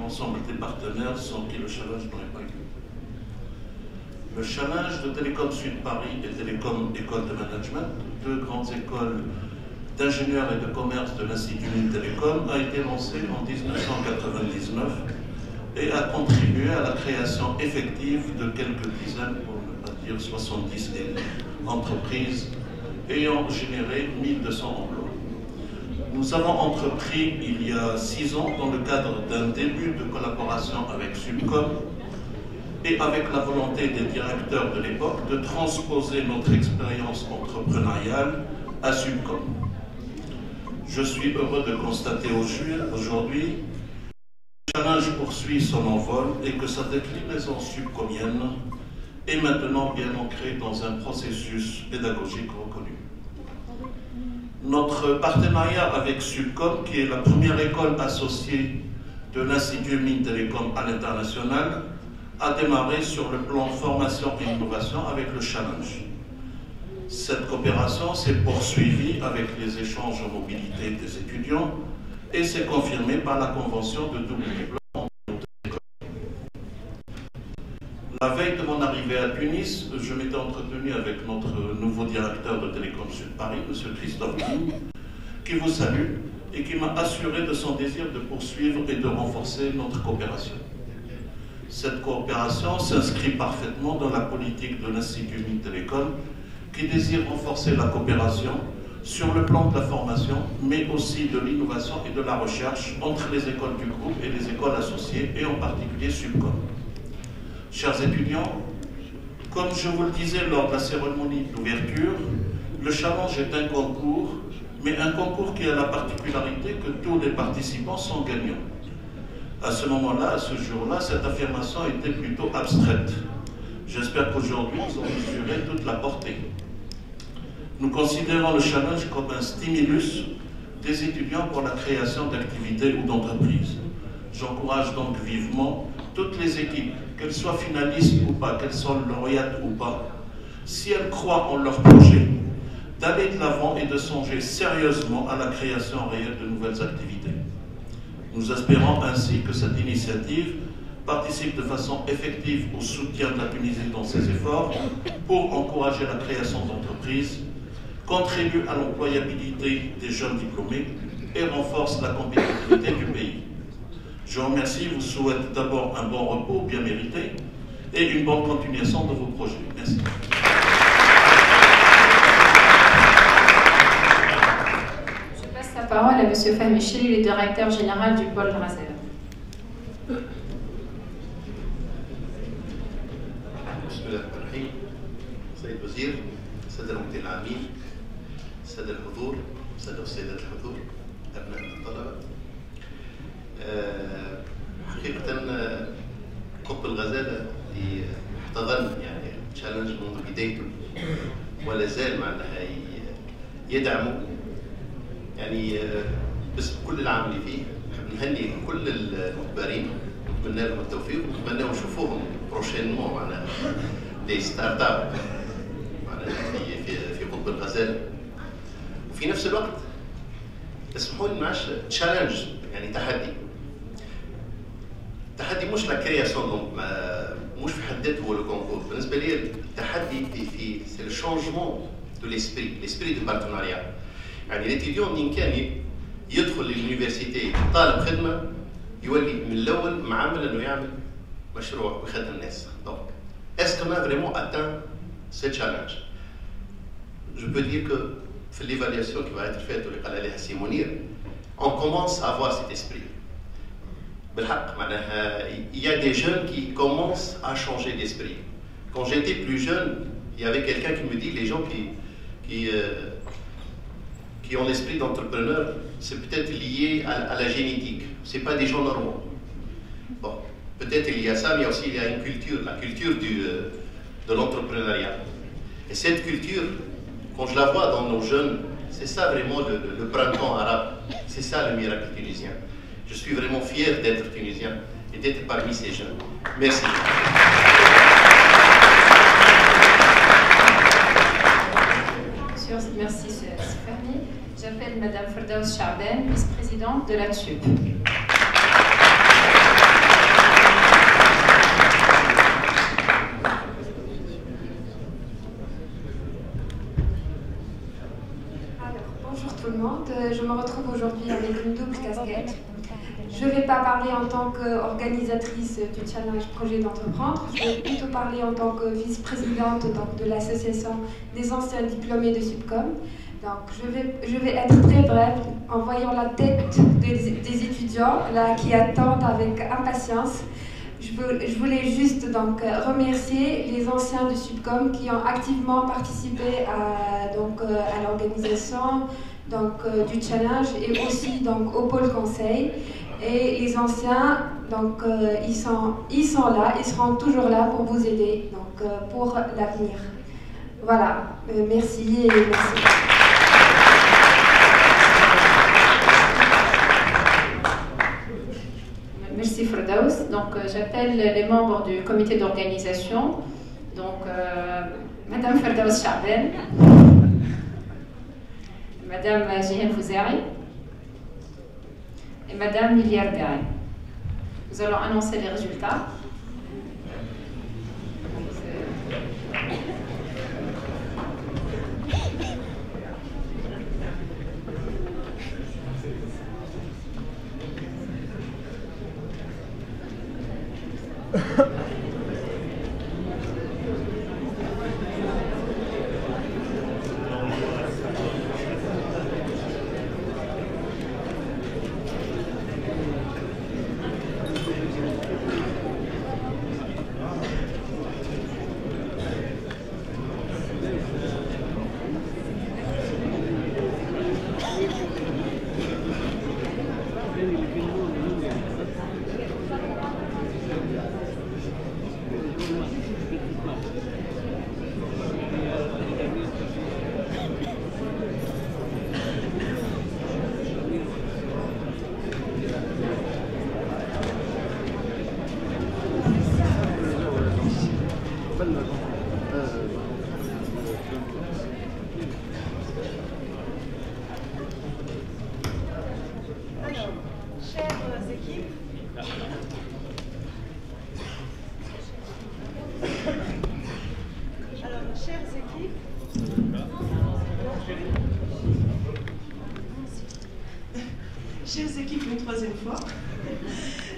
l'ensemble des partenaires sans qui le challenge n'aurait pas eu lieu. Le challenge de Télécom Sud Paris et Télécom École de Management, deux grandes écoles d'ingénieurs et de commerce de l'Institut Mines Télécom, a été lancé en 1999 et a contribué à la création effective de quelques dizaines, pour ne pas dire 70 entreprises ayant généré 1200 emplois. Nous avons entrepris il y a 6 ans, dans le cadre d'un début de collaboration avec Subcom et avec la volonté des directeurs de l'époque, de transposer notre expérience entrepreneuriale à Subcom. Je suis heureux de constater aujourd'hui que le challenge poursuit son envol et que sa déclinaison subcomienne est maintenant bien ancrée dans un processus pédagogique reconnu. Notre partenariat avec Subcom, qui est la première école associée de l'Institut Mines Télécom à l'international, a démarré sur le plan formation et innovation avec le challenge. Cette coopération s'est poursuivie avec les échanges en mobilité des étudiants et s'est confirmée par la convention de double diplôme entre nos deux écoles. La veille de mon arrivée à Tunis, je m'étais entretenu avec notre nouveau directeur de Télécom Sud Paris, M. Christophe King, qui vous salue et qui m'a assuré de son désir de poursuivre et de renforcer notre coopération. Cette coopération s'inscrit parfaitement dans la politique de l'Institut Mines Télécom, qui désire renforcer la coopération sur le plan de la formation, mais aussi de l'innovation et de la recherche entre les écoles du groupe et les écoles associées, et en particulier Subcom. Chers étudiants, comme je vous le disais lors de la cérémonie d'ouverture, le challenge est un concours, mais un concours qui a la particularité que tous les participants sont gagnants. À ce moment-là, à ce jour-là, cette affirmation était plutôt abstraite. J'espère qu'aujourd'hui, nous avons mesuré toute la portée. Nous considérons le challenge comme un stimulus des étudiants pour la création d'activités ou d'entreprises. J'encourage donc vivement toutes les équipes, qu'elles soient finalistes ou pas, qu'elles soient lauréates ou pas, si elles croient en leur projet, d'aller de l'avant et de songer sérieusement à la création réelle de nouvelles activités. Nous espérons ainsi que cette initiative participe de façon effective au soutien de la Tunisie dans ses efforts pour encourager la création d'entreprises, contribue à l'employabilité des jeunes diplômés et renforce la compétitivité du pays. Je vous remercie, vous souhaite d'abord un bon repos bien mérité et une bonne continuation de vos projets. Merci. Je passe la parole à M. Fahmi Chili, le directeur général du pôle Razel. بسم الله الرحمن الرحيم. سيد الوزير، السادة المدير العامين، السادة الحضور، السادة والسيدات الحضور، أبناء الطلبة. حقيقة كوب الغزالة احتضن يعني تشالنج منذ بدايته ولا زال معناها يدعمه يعني باسم كل العاملين فيه. نحب نهني كل المخبرين ونتمنى لهم التوفيق ونتمنى نشوفوهم بروشينمون معناها دي ستارت اب معناها في قطب الغزاله. وفي نفس الوقت اسمحوا لي معاش تشالنج يعني تحدي مش لا كرياسيون مش في حد ذاته هو لو كونكور. بالنسبه لي التحدي في سي لو شونجمون دو ليسبري دو بارتناريا. يعني ليتيديون منين كان يدخل لليونيفرسيتي طالب خدمه يولي من الاول معامل انه يعمل مشروع ويخدم الناس. دونك est-ce qu'on a vraiment atteint ce challenge? Je peux dire que في l'évaluation qui va être faite واللي قال عليها سي منير, on commence à avoir cet esprit. بالحق معناها il y a des jeunes qui commencent à changer d'esprit. Quand j'étais plus jeune, il y avait quelqu'un qui me dit les gens qui ont l'esprit d'entrepreneur, c'est peut-être lié à la génétique. C'est pas des gens normaux. Bon, peut-être il y a ça, mais aussi il y a une culture, la culture de l'entrepreneuriat. Et cette culture, quand je la vois dans nos jeunes, c'est ça vraiment le printemps arabe. C'est ça le miracle tunisien. Je suis vraiment fier d'être tunisien et d'être parmi ces jeunes. Merci. Merci, Fahmi. J'appelle Madame Ferdaous Chaben, vice-présidente de la TUB. Target. Je ne vais pas parler en tant qu'organisatrice du challenge Projet d'entreprendre, je vais plutôt parler en tant que vice-présidente de l'association des anciens diplômés de Subcom. Donc je vais être très brève en voyant la tête des étudiants là, qui attendent avec impatience. Je voulais juste donc remercier les anciens de Subcom qui ont activement participé à l'organisation du challenge et aussi donc, au pôle conseil. Et les anciens, donc, ils sont là, ils seront toujours là pour vous aider donc, pour l'avenir. Voilà, merci et merci. Merci Firdaus. Donc j'appelle les membres du comité d'organisation. Donc Madame Firdaus Chaaben, Madame Jihan Fouzari et Madame Lilia Rbari. Nous allons annoncer les résultats. Chers équipes, une troisième fois.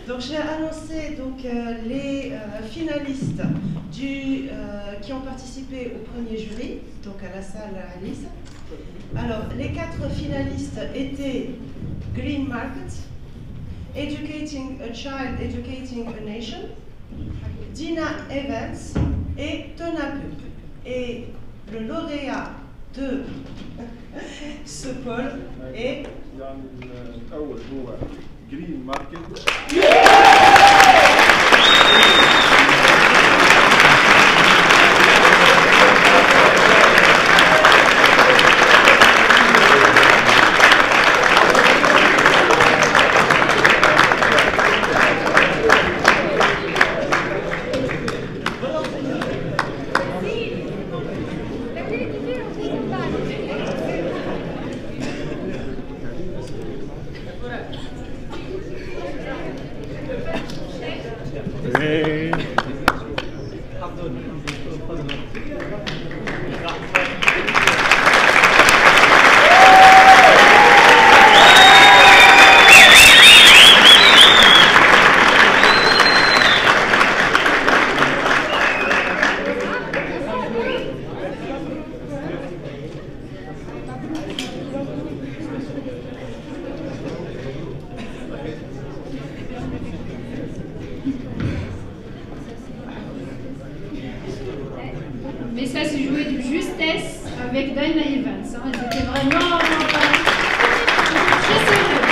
Donc j'ai annoncé donc, les finalistes qui ont participé au premier jury, donc à la salle Alice. Alors les 4 finalistes étaient Green Market, Educating a Child, Educating a Nation, Dina Evans et Tonapu. Et le lauréat de ce pôle est الأول هو جرين ماركت. Mais ça s'est joué de justesse avec Dina Evans. Hein. C'était vraiment très sérieux.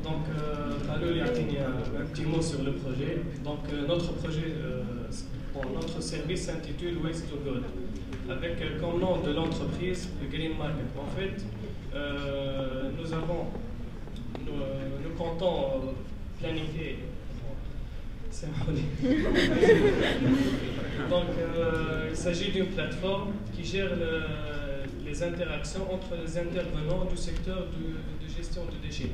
Donc, Khalil Yatini un petit mot sur le projet. Donc, notre projet, notre service s'intitule Waste to Gold, avec comme nom de l'entreprise le Green Market. En fait, nous comptons planifier. Donc, il s'agit d'une plateforme qui gère les interactions entre les intervenants du secteur de gestion de déchets.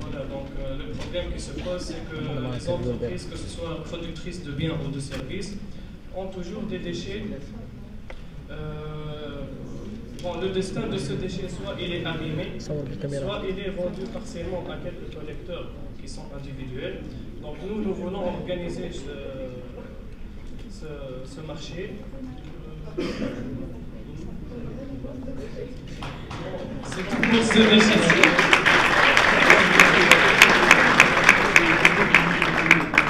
Voilà, donc le problème qui se pose, c'est que les entreprises, que ce soit productrices de biens ou de services, ont toujours des déchets. Bon, le destin de ce déchet, soit il est abîmé, soit il est vendu partiellement à quelques collecteurs qui sont individuels. Donc nous voulons organiser ce marché. C'est tout pour ce déchet.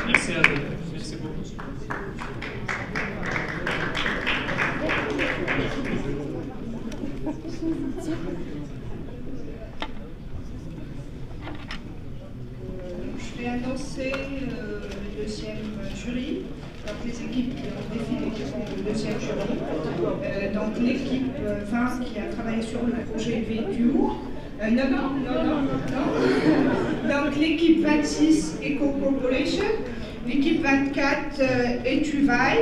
Merci à vous. Merci beaucoup. Je vais annoncer le deuxième jury. Donc les équipes qui ont défilé seront le deuxième jury. Donc l'équipe 20 qui a travaillé sur le projet VETU. Non. Donc l'équipe 26 Eco Corporation, l'équipe 24 Etuvail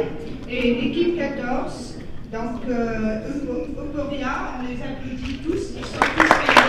et l'équipe 14. Donc Euphoria, on les applaudit tous, ils sont tous payés.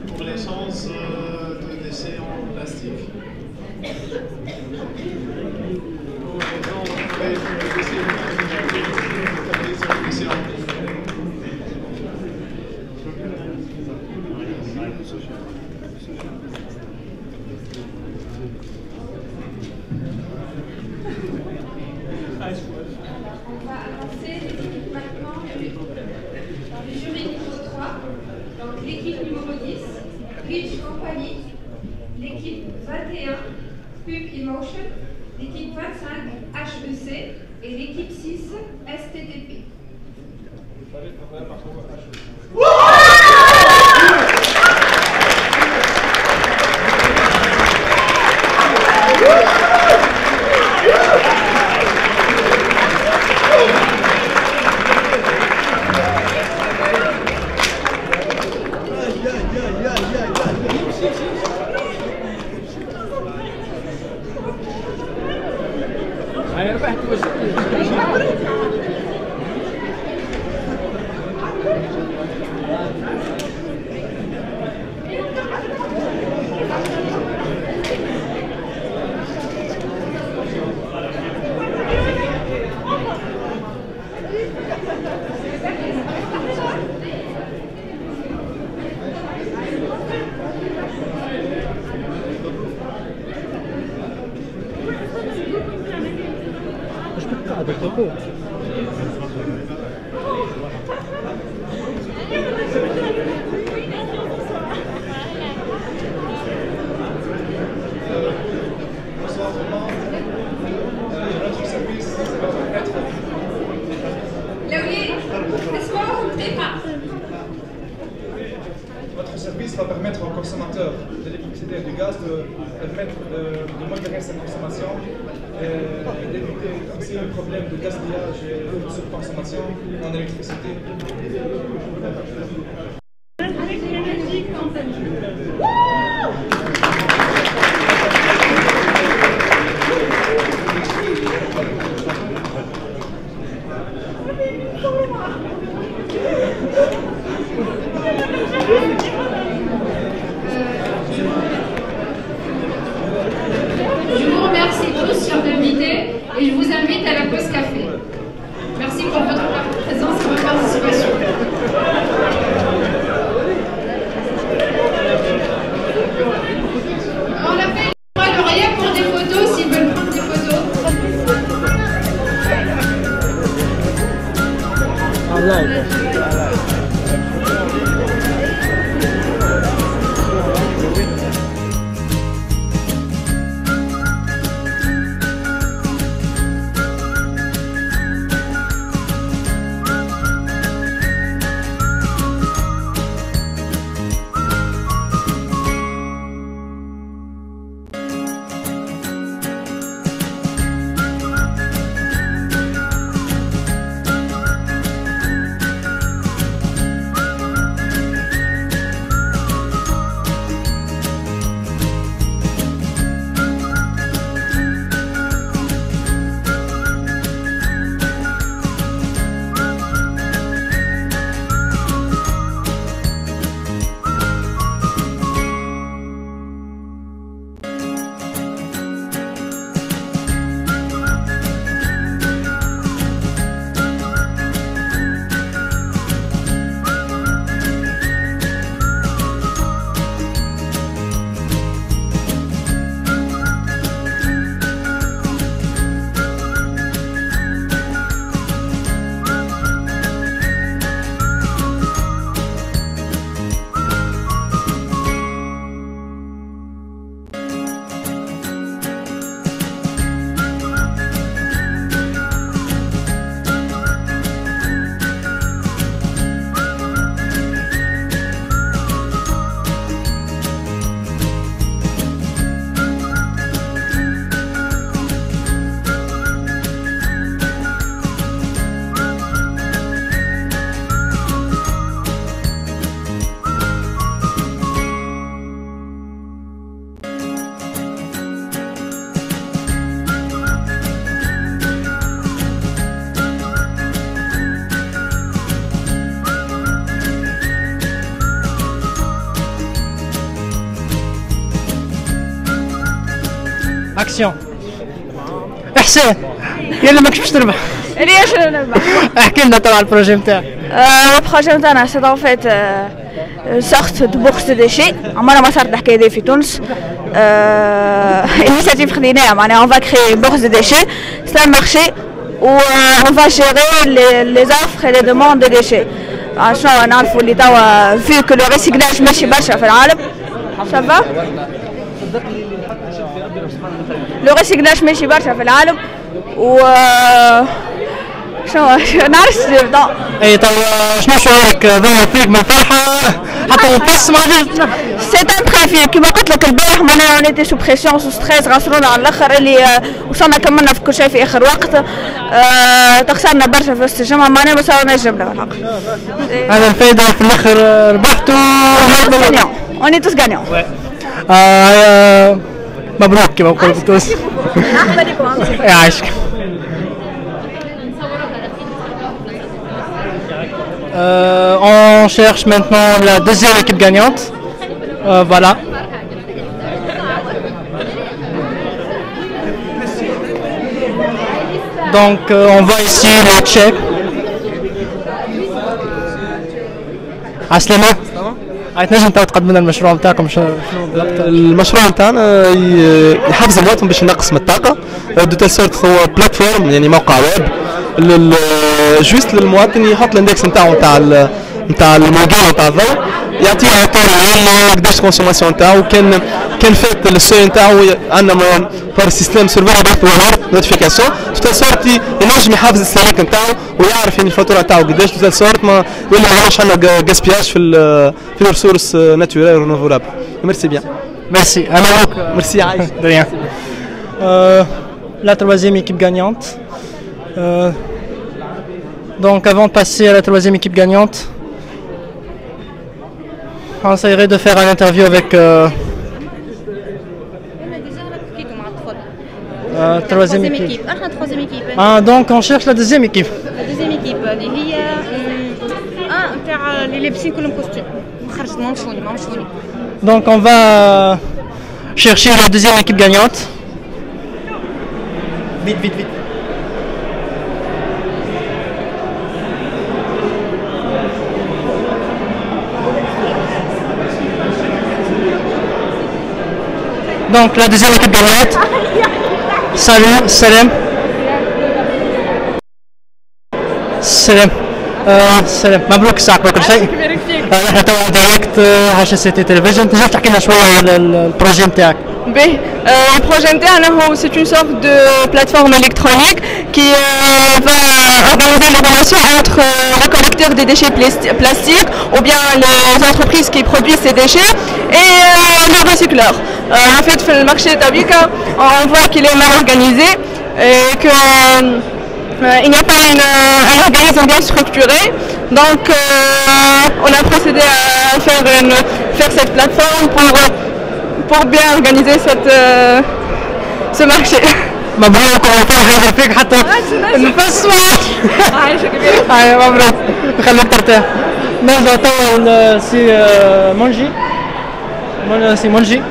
pour l'échange de déchets en plastique. On va avancer maintenant le jury numéro 3, donc l'équipe numéro 10, Rich Company, l'équipe 21, Pub Emotion, l'équipe 25, HEC et l'équipe 6, STTP. Votre service va permettre aux consommateurs de l'électricité et du gaz de modérer sa consommation et d'éviter aussi le problème de gaspillage et de surconsommation en électricité. Avec l'énergie compagnie. اكسيون. احسان يلا ماكش باش تربح. ليش نربح؟ احكي لنا طبعا البروجي نتاعك. البروجي نتاعنا سي ان فيت سورت دو بوكس دو ديشي، عمرها ما صارت الحكايه دي في تونس. انيشيتيف خديناها معناها اون فا كري بوكس دو ديشي، سي ان مارشي و اون فا جيري لي زوفر اي لي دوموند دو ديشي. شنو نعرفوا اللي توا في كو لو ريسيكلاج ماشي برشا في العالم. سافا؟ لو ريسيكلاج ماشي برشا في العالم و شنو نعرفش اي تو شنو شعورك؟ ظهر فيك من الفرحه حتى نقص ما جبت. سي ان تري فيل كيما قلت لك البارح معناها نيتي سو بريسيون سو ستريس غسرونا على الاخر اللي وصلنا كملنا في كل شيء في اخر وقت. تخسرنا برشا في وسط الجمعه معناها بس رانا جبنا بالحق. هذا الفايده في الاخر ربحتوا. اوني توس غانيون. مبروك كما نقولوا بالتونسي. يعيشك. On cherche maintenant la deuxième équipe gagnante. Voilà. Donc on voit ici le Tchèque. عسلامة. تنجم تقدم لنا المشروع نتاعكم شنو بالضبط؟ المشروع نتاعنا يحفز المواطن باش ينقص من الطاقة دو تال سورت هو بلاتفورم يعني موقع ويب جوست للمواطن يحط الاندكس نتاعو نتاع الموجود نتاع الضوء يعطيه عطور قداش الكونسوماسيون نتاعو كان فات السوي نتاعو عندنا بار سيستيم سيرفر يبعث له نوتيفيكاسيون دو تال سورت ينجم يحافظ الاستهلاك نتاعو ويعرف يعني الفاتوره نتاعو قداش دو تال سورت ما ولا علاش عندنا غاسبياج في الريسورس ناتورال رينوفولابل. ميرسي بيان. Merci. Merci Aïs. De rien. La troisième équipe gagnante. Donc avant de passer à la troisième équipe gagnante, on essaierait de faire un interview avec troisième équipe. Ah donc on cherche la deuxième équipe. La deuxième équipe اللي هي نتاع اللي لابسين كلهم كوستيم خرجت مامشوني. Donc on va chercher la deuxième équipe gagnante. Vite. Donc la deuxième équipe gagnante. Salut, Salam. Salam. سلام مبروك ساعك وكل شيء. احنا توا دايركت HSCT تلفزيون. تنجم تحكي لنا شويه على البروجي نتاعك؟ Le projet interne, c'est une sorte de plateforme électronique qui va organiser les relations entre les collecteurs des déchets plastiques ou bien les entreprises qui produisent ces déchets et les recycleurs. En fait, le marché Tabika, on voit qu'il est mal organisé et que il n'y a pas un organisme bien structuré, donc on a procédé à faire cette plateforme pour bien organiser ce marché. مبروك وفرحة فيك حتى النفس مبروك خليك ترتاح. نرجع توا لسي مونجي. سي مونجي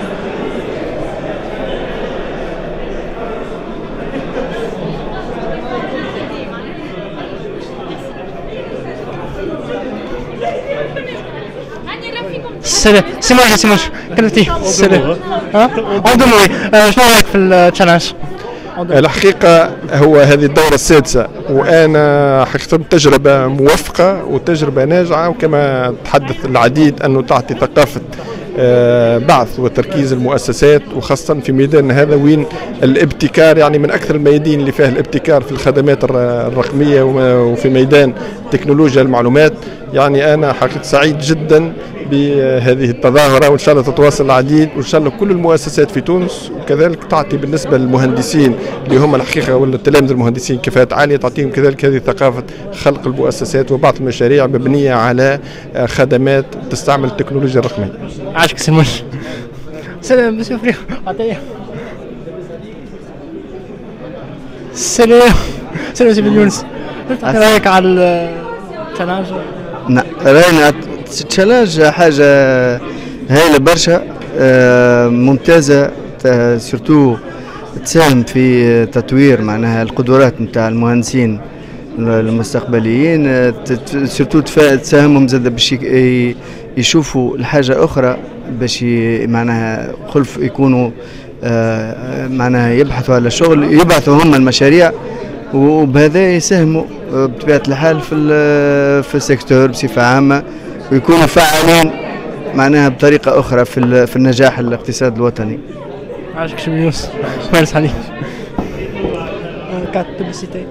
كلمتي سلام. اندموي شنو رايك في التشالنج؟ الحقيقة هو هذه الدورة السادسة وأنا حقيقة تجربة موفقة وتجربة ناجعة وكما تحدث العديد أنه تعطي ثقافة بعث وتركيز المؤسسات وخاصة في ميدان هذا وين الابتكار يعني من أكثر الميادين اللي فيها الابتكار في الخدمات الرقمية وفي ميدان تكنولوجيا المعلومات. يعني أنا حقيقة سعيد جدا بهذه التظاهرة وإن شاء الله تتواصل العديد وإن شاء الله كل المؤسسات في تونس وكذلك تعطي بالنسبة للمهندسين اللي هم الحقيقة ولا التلامذة المهندسين كفاءات عالية تعطيهم كذلك هذه ثقافة خلق المؤسسات وبعض المشاريع مبنية على خدمات تستعمل التكنولوجيا الرقمية. عاشك سموش. سلام مسيو فريق عطية. سلام سي بن يونس. رايك على التشالنج؟ نعم راينا التشالنج حاجة هايلة برشا ممتازة سورتو تساهم في تطوير معناها القدرات نتاع المهندسين المستقبليين، سورتو تساهمهم زاد باش يشوفوا الحاجة أخرى، باش معناها خلف يكونوا معناها يبحثوا على شغل، يبعثوا هم المشاريع، وبهذا يساهموا بطبيعة الحال في السيكتور بصفة عامة، ويكونوا فعالين معناها بطريقة أخرى في النجاح الاقتصاد الوطني. عاشك شو يونس، مارس عليك. كارت بوبليسيتي.